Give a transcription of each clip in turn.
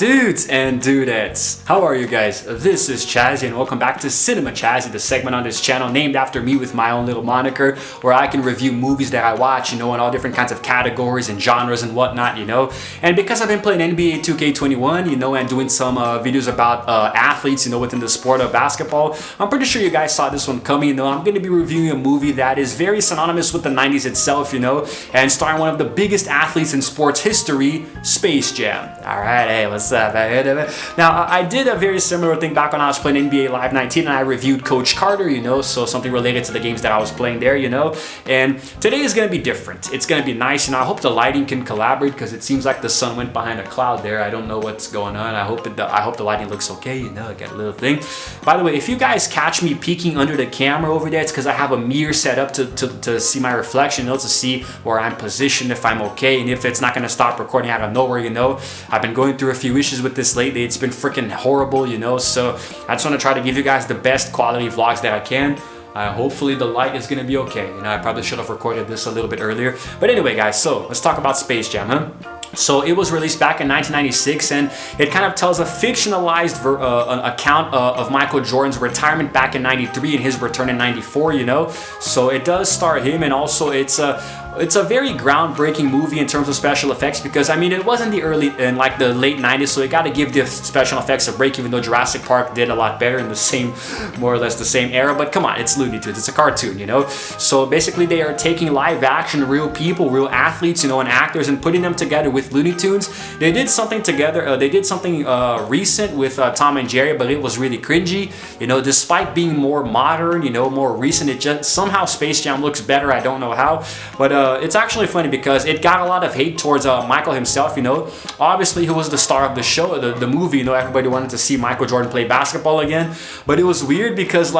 Dudes and dudettes, how are you guys? This is Chazzy and welcome back to Cinema Chazzy, the segment on this channel named after me with my own little moniker, where I can review movies that I watch, in all different kinds of categories and genres and whatnot, And because I've been playing NBA 2K21, and doing some videos about athletes, within the sport of basketball, I'm pretty sure you guys saw this one coming, I'm going to be reviewing a movie that is very synonymous with the 90s itself, and starring one of the biggest athletes in sports history, Space Jam. Alright, hey, what's up? Now, I did a very similar thing back when I was playing NBA Live 19 and I reviewed Coach Carter, so something related to the games that I was playing there, and today is going to be different. It's going to be nice, I hope the lighting can collaborate because it seems like the sun went behind a cloud there. I don't know what's going on. I hope the lighting looks okay, I got a little thing. By the way, if you guys catch me peeking under the camera over there, it's because I have a mirror set up to see my reflection, to see where I'm positioned, if I'm okay, and if it's not going to stop recording out of nowhere, I've been going through a few issues with this lately. It's been freaking horrible, so I just want to try to give you guys the best quality vlogs that I can. Hopefully the light is gonna be okay. I probably should have recorded this a little bit earlier. But anyway, guys, so let's talk about Space Jam, huh? So it was released back in 1996, and it kind of tells a fictionalized account of Michael Jordan's retirement back in 93 and his return in 94, So it does star him, and also it's a very groundbreaking movie in terms of special effects because, it wasn't the late 90s, so you gotta give the special effects a break, even though Jurassic Park did a lot better in the same, more or less the same era. But come on, it's Looney Tunes, it's a cartoon, So basically they are taking live action, real people, real athletes, and actors, and putting them together with Looney Tunes. They did something together, they did something recent with Tom and Jerry, but it was really cringy, despite being more modern, more recent. It just, somehow Space Jam looks better, I don't know how, but it's actually funny because it got a lot of hate towards Michael himself, Obviously, he was the star of the show, the movie, everybody wanted to see Michael Jordan play basketball again, but it was weird because,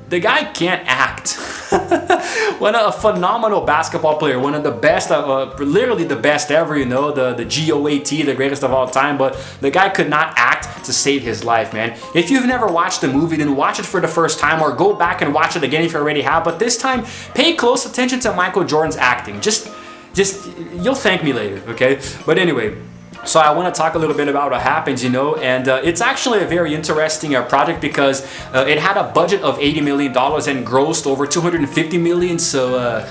the guy can't act. A phenomenal basketball player, one of the best, literally the best ever, the GOAT, the greatest of all time, but the guy could not act to save his life, man. If you've never watched the movie, then watch it for the first time or go back and watch it again if you already have, but this time, pay close attention to Michael Jordan's acting. Just you'll thank me later, okay? But anyway, so I want to talk a little bit about what happens, and it's actually a very interesting project because it had a budget of $80 million and grossed over $250 million, so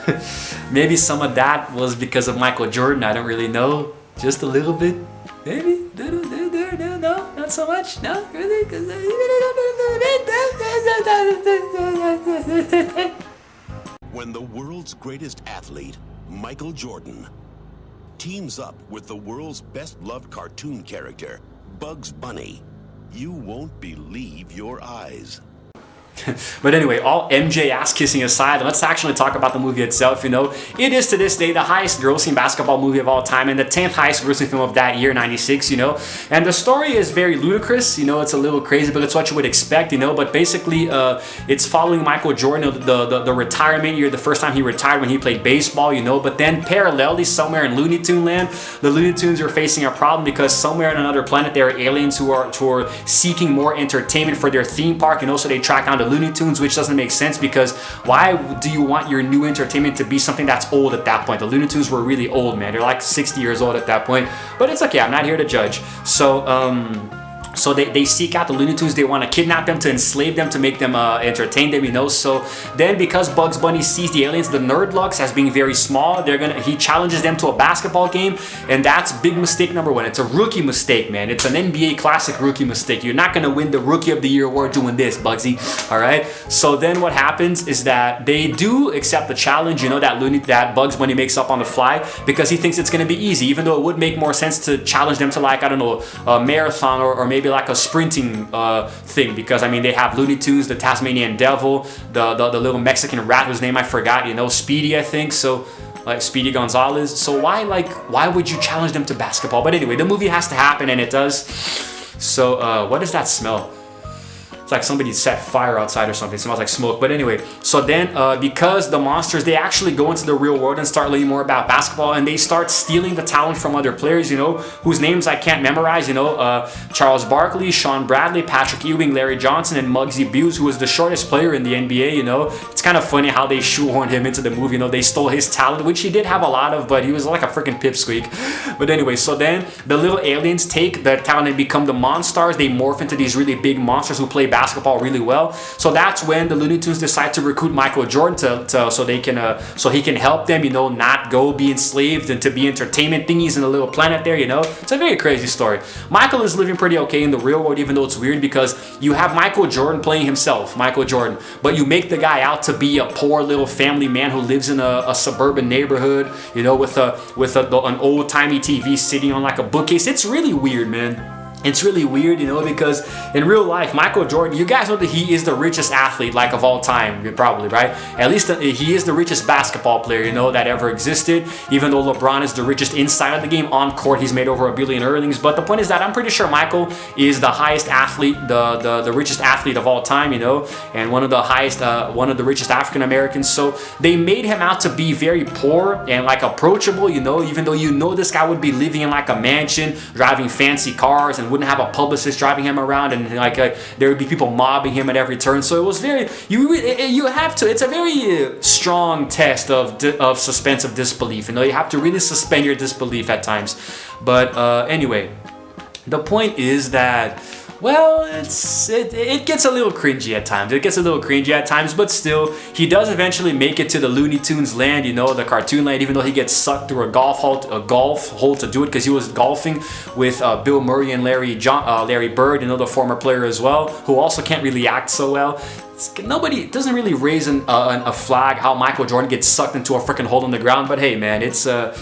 maybe some of that was because of Michael Jordan, I don't really know, just a little bit, maybe, no, not so much, no, really, When the world's greatest athlete, Michael Jordan, teams up with the world's best-loved cartoon character, Bugs Bunny, you won't believe your eyes. But anyway, all MJ ass-kissing aside, let's actually talk about the movie itself, It is to this day the highest grossing basketball movie of all time and the 10th highest grossing film of that year, 96, And the story is very ludicrous, it's a little crazy, but it's what you would expect, But basically, it's following Michael Jordan, the retirement year, the first time he retired when he played baseball, But then parallelly, somewhere in Looney Tune land, the Looney Tunes are facing a problem because somewhere on another planet there are aliens who are seeking more entertainment for their theme park, So they track down the Looney Tunes, which doesn't make sense because why do you want your new entertainment to be something that's old at that point? The Looney Tunes were really old, man. They're like 60 years old at that point, but it's okay. I'm not here to judge. So they seek out the Looney Tunes. They want to kidnap them, to enslave them, to make them entertain them, So then, because Bugs Bunny sees the aliens, the Nerdlucks, as being very small, he challenges them to a basketball game, and that's big mistake number one. It's a rookie mistake, man. It's an NBA classic rookie mistake. You're not gonna win the Rookie of the Year award doing this, Bugsy. All right. So then, what happens is that they do accept the challenge, that Bugs Bunny makes up on the fly because he thinks it's gonna be easy, even though it would make more sense to challenge them to a marathon or maybe like a sprinting thing, because they have Looney Tunes, the Tasmanian Devil, the little Mexican rat whose name I forgot, Speedy, I think, so like Speedy Gonzalez. So why would you challenge them to basketball? But anyway, the movie has to happen, and it does. So what does that smell? It's like somebody set fire outside or something. It smells like smoke. But anyway, so then because the monsters, they actually go into the real world and start learning more about basketball, and they start stealing the talent from other players, you know, whose names I can't memorize, you know, Charles Barkley, Sean Bradley, Patrick Ewing, Larry Johnson, and Muggsy Bogues, who was the shortest player in the NBA, you know. It's kind of funny how they shoehorned him into the movie, you know. They stole his talent, which he did have a lot of, but he was like a freaking pipsqueak. But anyway, so then the little aliens take the talent and become the Monstars. They morph into these really big monsters who play basketball really well. So that's when the Looney Tunes decide to recruit Michael Jordan so they can so he can help them, you know, not go be enslaved and to be entertainment thingies in a little planet there, you know. It's a very crazy story. Michael is living pretty okay in the real world, even though it's weird because you have Michael Jordan playing himself, Michael Jordan, but you make the guy out to be a poor little family man who lives in a suburban neighborhood, you know, with an old-timey TV sitting on like a bookcase. It's really weird, man. It's really weird, you know, because in real life, Michael Jordan, you guys know that he is the richest athlete, like, of all time, probably, right? At least he is the richest basketball player, you know, that ever existed. Even though LeBron is the richest inside of the game, on court, he's made over $1 billion earnings. But the point is that I'm pretty sure Michael is the highest athlete, the richest athlete of all time, you know, and one of the richest African Americans. So they made him out to be very poor and like approachable, you know, even though you know this guy would be living in like a mansion, driving fancy cars, and wouldn't have a publicist driving him around, and like there would be people mobbing him at every turn. So it was very, you have to, it's a very strong test of suspense of disbelief, you know. You have to really suspend your disbelief at times. But anyway, the point is that, well, it gets a little cringy at times. It gets a little cringy at times, but still, he does eventually make it to the Looney Tunes land, you know, the cartoon land, even though he gets sucked through a golf hole to do it, because he was golfing with Bill Murray and Larry Bird, you know, the former player as well, who also can't really act so well. Nobody doesn't really raise a flag how Michael Jordan gets sucked into a freaking hole in the ground. But hey, man, it's a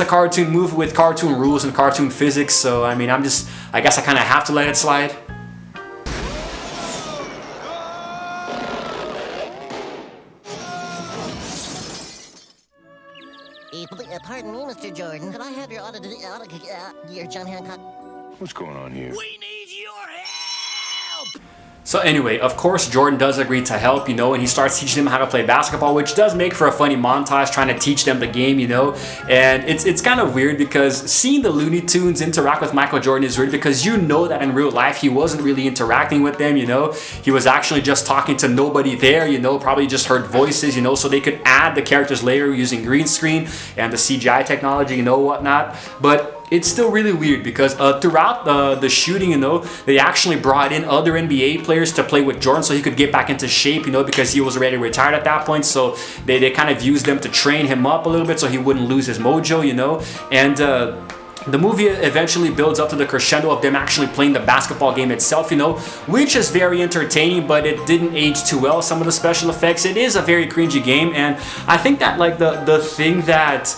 cartoon movie with cartoon rules and cartoon physics. So I mean, I guess I kind of have to let it slide. Pardon me, Mr. Jordan. Could I have your your John Hancock? What's going on here? We need your help! So anyway, of course, Jordan does agree to help, you know, and he starts teaching them how to play basketball, which does make for a funny montage trying to teach them the game, you know. And it's kind of weird because seeing the Looney Tunes interact with Michael Jordan is weird, because you know that in real life he wasn't really interacting with them, you know. He was actually just talking to nobody there, you know, probably just heard voices, you know, so they could add the characters later using green screen and the CGI technology, you know, whatnot. But it's still really weird because throughout the shooting, you know, they actually brought in other NBA players to play with Jordan so he could get back into shape, you know, because he was already retired at that point. So they kind of used them to train him up a little bit so he wouldn't lose his mojo, you know. And the movie eventually builds up to the crescendo of them actually playing the basketball game itself, you know, which is very entertaining, but it didn't age too well. Some of the special effects, it is a very cringy game, and I think that like the thing that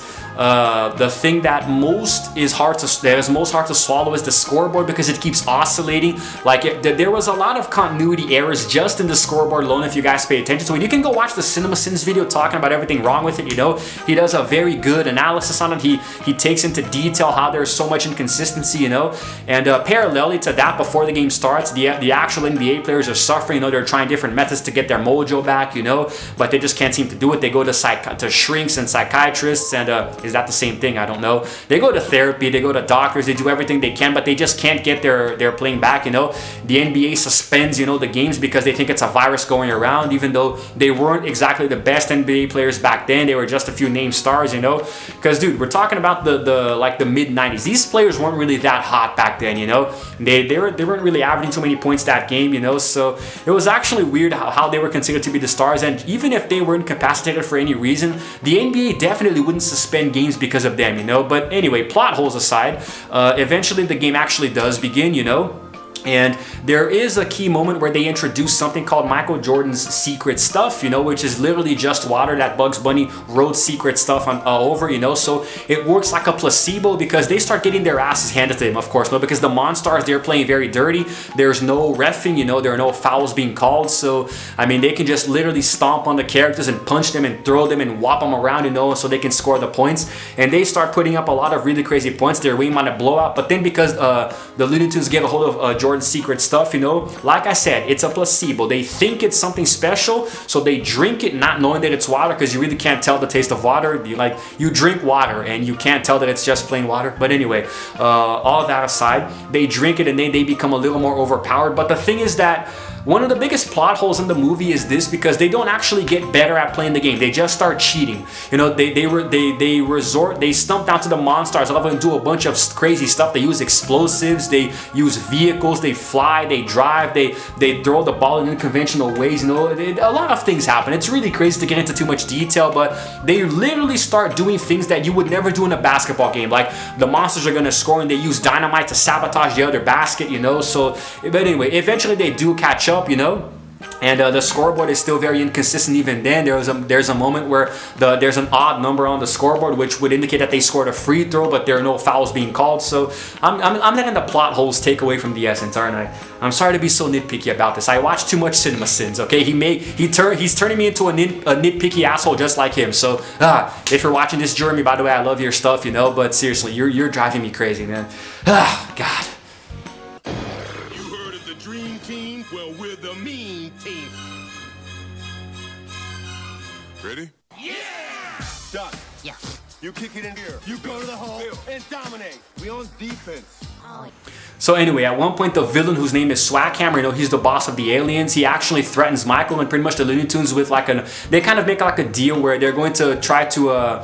is most hard to swallow is the scoreboard, because it keeps oscillating. Like there was a lot of continuity errors just in the scoreboard alone, if you guys pay attention to it. You can go watch the Cinema Sins video talking about everything wrong with it, you know. He does a very good analysis on it. He takes into detail how there's so much inconsistency, you know. And parallelly to that, before the game starts, the actual NBA players are suffering, you know. They're trying different methods to get their mojo back, you know, but they just can't seem to do it. They go to shrinks and psychiatrists, and is that the same thing? I don't know. They go to therapy, they go to doctors, they do everything they can, but they just can't get their playing back, you know. The NBA suspends, you know, the games because they think it's a virus going around, even though they weren't exactly the best NBA players back then. They were just a few name stars, you know. Because dude, we're talking about the mid 90s. These players weren't really that hot back then, you know. They weren't really averaging too many points that game, you know. So it was actually weird how they were considered to be the stars. And even if they were incapacitated for any reason, the NBA definitely wouldn't suspend games because of them, you know. But anyway, plot holes aside, eventually the game actually does begin, you know. And there is a key moment where they introduce something called Michael Jordan's secret stuff, you know, which is literally just water that Bugs Bunny wrote secret stuff on over, you know. So it works like a placebo, because they start getting their asses handed to them, of course, no, because the Monstars, they're playing very dirty. There's no reffing, you know, there are no fouls being called. So I mean, they can just literally stomp on the characters and punch them and throw them and whop them around, you know, so they can score the points. And they start putting up a lot of really crazy points. They're waiting on a blowout, but then because the Looney Tunes get a hold of Jordan Jordan's secret stuff, you know. Like I said, it's a placebo. They think it's something special, so they drink it not knowing that it's water, because you really can't tell the taste of water. You drink water and you can't tell that it's just plain water. But anyway, all of that aside, they drink it and then they become a little more overpowered. But the thing is that one of the biggest plot holes in the movie is this, because they don't actually get better at playing the game. They just start cheating. You know, they stump down to the Monstars, all of them do a bunch of crazy stuff. They use explosives, they use vehicles, they fly, they drive, they throw the ball in unconventional ways. You know, a lot of things happen. It's really crazy to get into too much detail, but they literally start doing things that you would never do in a basketball game. Like, the Monsters are gonna score and they use dynamite to sabotage the other basket, you know. So, but anyway, eventually they do catch up, you know. And the scoreboard is still very inconsistent even then. There's a moment where there's an odd number on the scoreboard, which would indicate that they scored a free throw, but there are no fouls being called. So I'm letting the plot holes take away from the essence, aren't I? I'm sorry to be so nitpicky about this. I watch too much Cinema Sins, okay? He's turning me into a nitpicky asshole just like him. So if you're watching this, Jeremy, by the way, I love your stuff, you know. But seriously, you're driving me crazy, man. God. Dream team, well, we're the mean team. Ready? Yeah! Done. Yeah. You kick it in here. You go to the hole and dominate. We on defense. So anyway, at one point, the villain, whose name is Swackhammer, you know, he's the boss of the aliens. He actually threatens Michael and pretty much the Looney Tunes with they kind of make like a deal where they're going to try to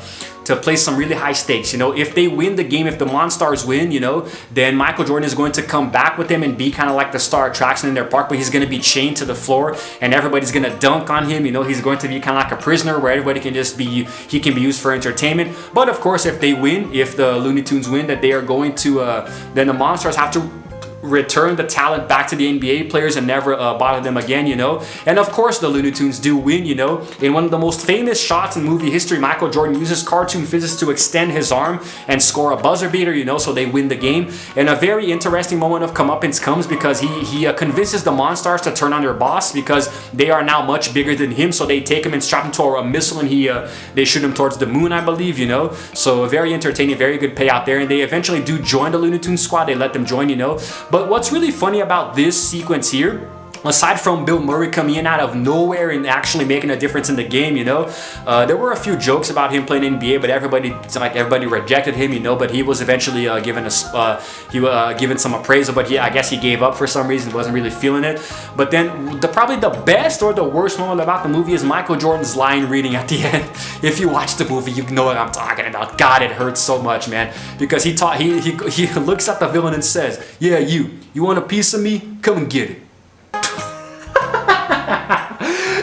play some really high stakes. You know, if they win the game, if the Monstars win, you know, then Michael Jordan is going to come back with them and be kind of like the star attraction in their park, but he's going to be chained to the floor and everybody's going to dunk on him. You know, he's going to be kind of like a prisoner where everybody can just be, he can be used for entertainment. But of course, if they win, if the Looney Tunes win, that they are going to, then the Monstars have to return the talent back to the NBA players and never bother them again, you know. And of course the Looney Tunes do win, you know. In one of the most famous shots in movie history, Michael Jordan uses cartoon physics to extend his arm and score a buzzer beater, you know, so they win the game. And a very interesting moment of comeuppance comes because he convinces the Monstars to turn on their boss because they are now much bigger than him, so they take him and strap him to a missile and they shoot him towards the moon, I believe, you know. So very entertaining, very good payout there, and they eventually do join the Looney Tunes squad. They let them join, you know. But what's really funny about this sequence here, aside from Bill Murray coming in out of nowhere and actually making a difference in the game, you know, there were a few jokes about him playing NBA, but everybody rejected him, you know. But he was eventually given some appraisal, but yeah, I guess he gave up for some reason, wasn't really feeling it. But then probably the best or the worst moment about the movie is Michael Jordan's line reading at the end. If you watch the movie, you know what I'm talking about. God, it hurts so much, man, because he looks at the villain and says, "Yeah, you want a piece of me? Come and get it."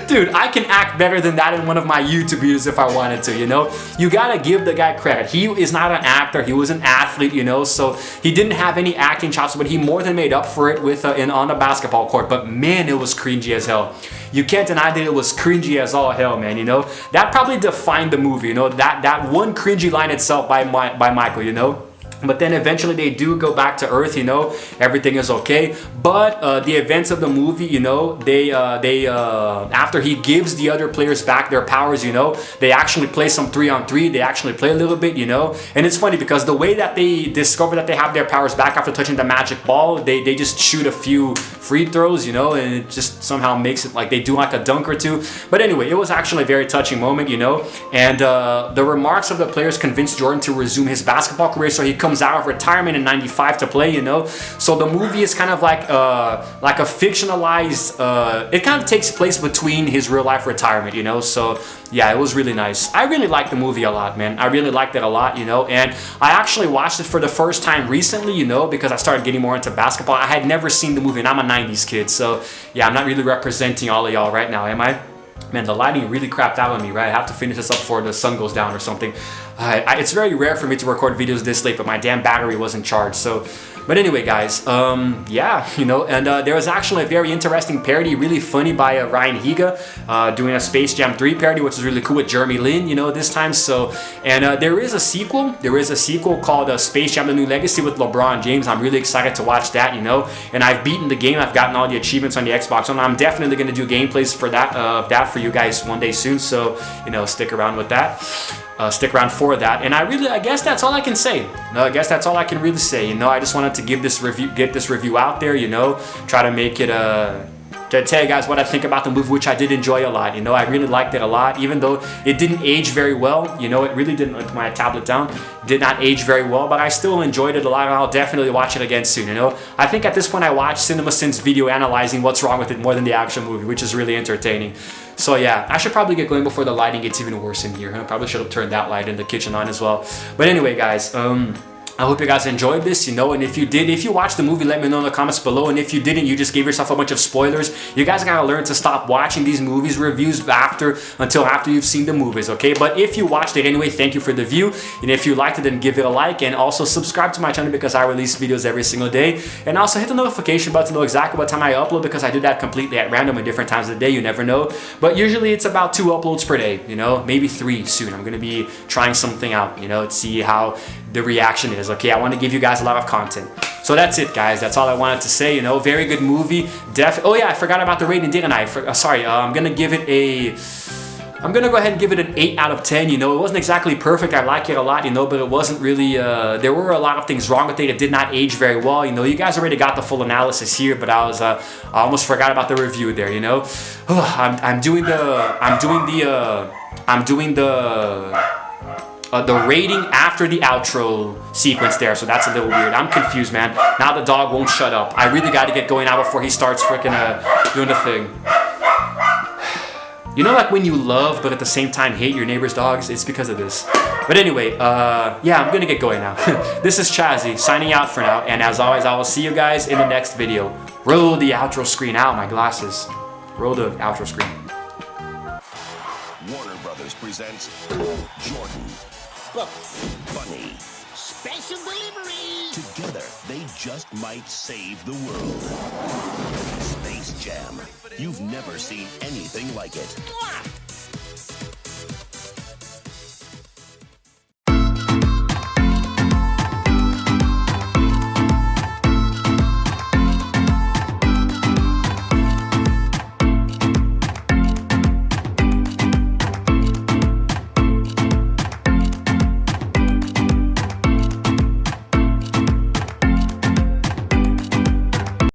Dude, I can act better than that in one of my YouTube videos if I wanted to, you know? You gotta give the guy credit. He is not an actor, he was an athlete, you know? So he didn't have any acting chops, but he more than made up for it with on the basketball court. But man, it was cringy as hell. You can't deny that it was cringy as all hell, man, you know? That probably defined the movie, you know? That one cringy line itself by Michael, you know? But then eventually they do go back to Earth, you know, everything is okay. But the events of the movie, you know, they after he gives the other players back their powers, you know, they actually play some 3-on-3. They actually play a little bit, you know. And it's funny because the way that they discover that they have their powers back after touching the magic ball, they just shoot a few free throws, you know, and it just somehow makes it like they do like a dunk or two. But anyway, it was actually a very touching moment, you know. And the remarks of the players convinced Jordan to resume his basketball career, so he comes out of retirement in '95 to play, you know. So the movie is kind of like a fictionalized, it kind of takes place between his real life retirement, you know. So yeah, it was really nice. I really liked the movie a lot, man. I really liked it a lot, you know. And I actually watched it for the first time recently, you know, because I started getting more into basketball. I had never seen the movie, and I'm a 90s kid, so yeah, I'm not really representing all of y'all right now, am I? Man, the lighting really crapped out on me, right? I have to finish this up before the sun goes down or something. It's very rare for me to record videos this late, but my damn battery wasn't charged, so... But anyway, guys, yeah, you know, and there was actually a very interesting parody, really funny by Ryan Higa, doing a Space Jam 3 parody, which is really cool with Jeremy Lin, you know, this time. So, and there is a sequel called Space Jam: The New Legacy with LeBron James. I'm really excited to watch that, you know, and I've beaten the game. I've gotten all the achievements on the Xbox, and I'm definitely going to do gameplays for that for you guys one day soon. So, you know, stick around with that. stick around for that. And I guess that's all I can say. No, I guess that's all I can really say. You know, I just wanted to get this review out there. You know, try to make it to tell you guys what I think about the movie, which I did enjoy a lot. You know, I really liked it a lot, even though it didn't age very well. You know, it really didn't. When I tablet down, did not age very well, but I still enjoyed it a lot, and I'll definitely watch it again soon. You know, I think at this point I watched CinemaSin's video analyzing what's wrong with it more than the actual movie, which is really entertaining. So yeah, I should probably get going before the lighting gets even worse in here. I probably should have turned that light in the kitchen on as well. But anyway, guys, I hope you guys enjoyed this, you know, and if you did, if you watched the movie, let me know in the comments below, and if you didn't, you just gave yourself a bunch of spoilers. You guys gotta learn to stop watching these movies reviews until after you've seen the movies, okay? But if you watched it anyway, thank you for the view, and if you liked it, then give it a like, and also subscribe to my channel because I release videos every single day, and also hit the notification button to know exactly what time I upload, because I do that completely at random at different times of the day, you never know, but usually it's about 2 uploads per day, you know, maybe 3 soon. I'm gonna be trying something out, you know, to see how the reaction is, okay? I want to give you guys a lot of content. So that's it, guys. That's all I wanted to say, you know. Very good movie. Oh yeah, I forgot about the rating, didn't I? Sorry, I'm gonna go ahead and give it an 8 out of 10, you know. It wasn't exactly perfect. I like it a lot, you know, but it wasn't really, there were a lot of things wrong with it. It did not age very well, you know. You guys already got the full analysis here, but I almost forgot about the review there, you know. I'm doing the rating after the outro sequence there, so that's a little weird. I'm confused, man. Now the dog won't shut up. I really got to get going now before he starts freaking doing the thing. You know, like when you love but at the same time hate your neighbor's dogs? It's because of this. But anyway, yeah, I'm gonna get going now. This is Chazzy signing out for now, and as always, I will see you guys in the next video. Roll the outro screen. Ow, my glasses. Roll the outro screen. Warner Brothers presents Jordan, Bunny. Special delivery! Together, they just might save the world. Space Jam. You've never seen anything like it. Mwah!